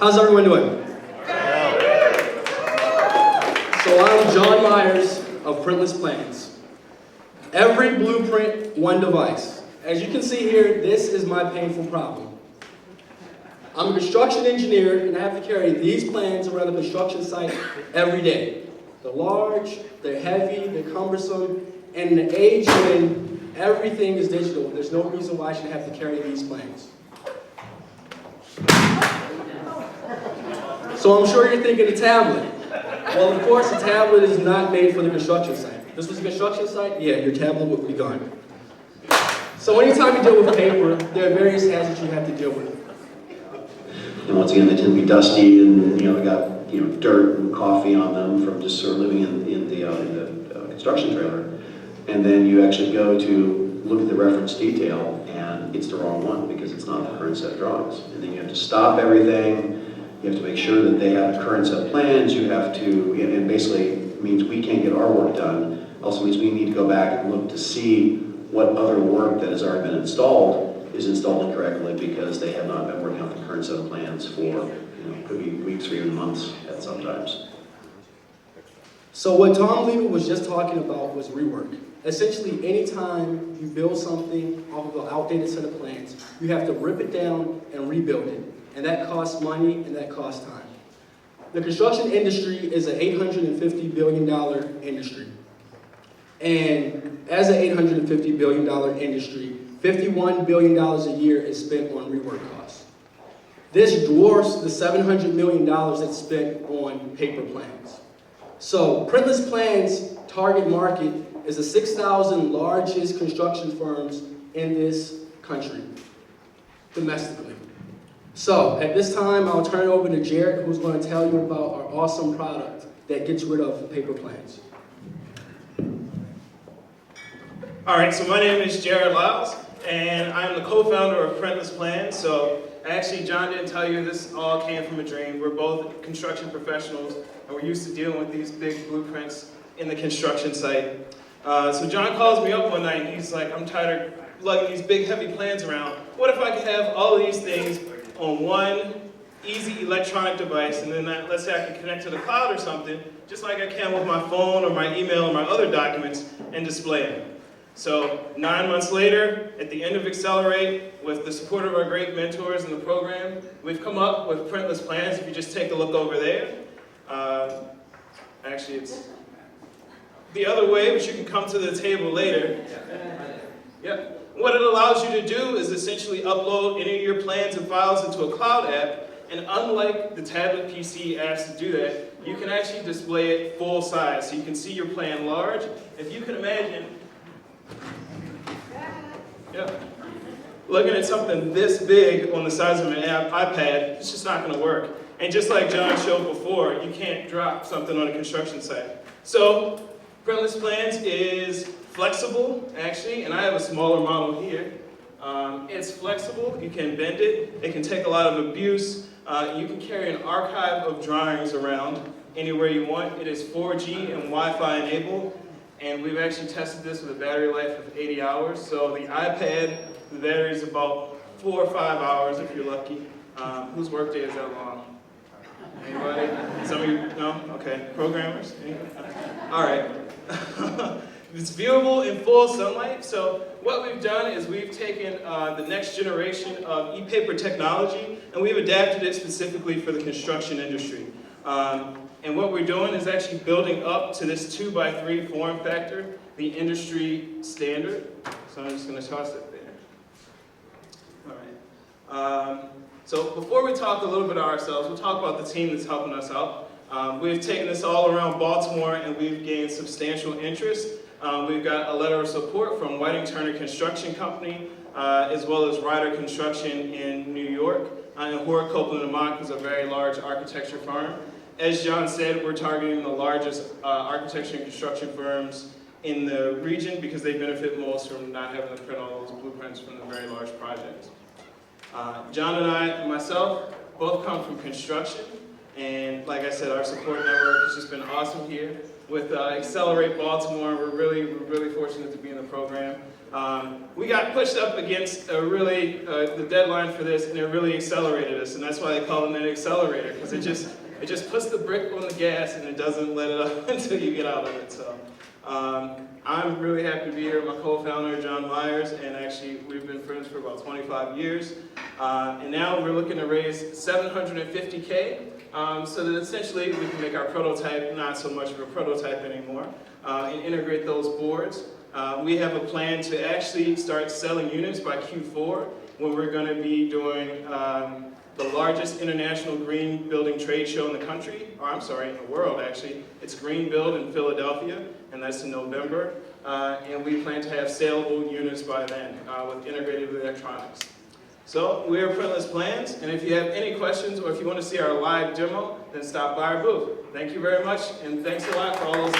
How's everyone doing? So I'm John Myers of Printless Plans. Every blueprint, one device. As you can see here, this is my painful problem. I'm a construction engineer and I have to carry these plans around the construction site every day. They're large, they're heavy, they're cumbersome, and in an age when everything is digital, there's no reason why I should have to carry these plans. So I'm sure you're thinking a tablet. Well, of course, a tablet is not made for the construction site. If this was a construction site, yeah, your tablet would be gone. So anytime you deal with paper, there are various hazards you have to deal with. And once again, they tend to be dusty, and they got dirt and coffee on them from just sort of living in the construction trailer. And then you actually go to look at the reference detail, and it's the wrong one because it's not the current set of drawings. And then you have to stop everything. You have to make sure that they have the current set of plans. You have to, and basically means we can't get our work done. Also means we need to go back and look to see what other work that has already been installed is installed incorrectly because they have not been working on the current set of plans for, could be weeks or even months at sometimes. So what Tom Levy was just talking about was rework. Essentially, anytime you build something off of an outdated set of plans, you have to rip it down and rebuild it. And that costs money and that costs time. The construction industry is an $850 billion industry. And as an $850 billion industry, $51 billion a year is spent on rework costs. This dwarfs the $700 million that's spent on paper plans. So Printless Plans' target market is the 6,000 largest construction firms in this country, domestically. So at this time, I'll turn it over to Jared, who's going to tell you about our awesome product that gets rid of paper plans. All right, so my name is Jared Lyles, and I'm the co-founder of Printless Plans. So actually, John didn't tell you this all came from a dream. We're both construction professionals, and we're used to dealing with these big blueprints in the construction site. So John calls me up one night, and he's like, I'm tired of lugging these big, heavy plans around. What if I could have all of these things on one easy electronic device, and then let's say I can connect to the cloud or something, just like I can with my phone or my email or my other documents, and display them. So 9 months later, at the end of Accelerate, with the support of our great mentors in the program, we've come up with Printless Plans. If you just take a look over there. Actually, it's the other way, but you can come to the table later. Yep. What it allows you to do is essentially upload any of your plans and files into a cloud app, and unlike the tablet PC apps that do that, you can actually display it full size, so you can see your plan large. If you can imagine, looking at something this big on the size of an iPad, it's just not going to work. And just like John showed before, you can't drop something on a construction site. So, Printless Plans is flexible, actually, and I have a smaller model here. It's flexible, you can bend it, it can take a lot of abuse, you can carry an archive of drawings around anywhere you want. It is 4G and Wi-Fi enabled, and we've actually tested this with a battery life of 80 hours. So the iPad, the battery is about 4 or 5 hours if you're lucky. Whose workday is that long? Anybody? Some of you? No? Okay. Programmers? All right. It's viewable in full sunlight. So what we've done is we've taken the next generation of e-paper technology and we've adapted it specifically for the construction industry. And what we're doing is actually building up to this 2x3 form factor, the industry standard. So I'm just going to toss it there. All right. So before we talk a little bit about ourselves, we'll talk about the team that's helping us out. We've taken this all around Baltimore and we've gained substantial interest. We've got a letter of support from Whiting Turner Construction Company, as well as Ryder Construction in New York, and Hort Copeland & Mott, who's a very large architecture firm. As John said, we're targeting the largest architecture and construction firms in the region because they benefit most from not having to print all those blueprints from the very large projects. John and I, and myself, both come from construction, And like I said, our support network has just been awesome here. With Accelerate Baltimore, we're really fortunate to be in the program. We got pushed up against the deadline for this, and it really accelerated us, and that's why they call it an accelerator, because it just puts the brick on the gas and it doesn't let it up until you get out of it. So I'm really happy to be here with my co-founder, John Myers, and actually we've been friends for about 25 years. And now we're looking to raise $750K, so that essentially we can make our prototype not so much of a prototype anymore, and integrate those boards. We have a plan to actually start selling units by Q4, when we're going to be doing the largest international green building trade show in the country, or I'm sorry, in the world actually. It's Green Build in Philadelphia, and that's in November. And we plan to have saleable units by then with integrated electronics. So we're Printless Plans, and if you have any questions or if you want to see our live demo, then stop by our booth. Thank you very much, and thanks a lot for all those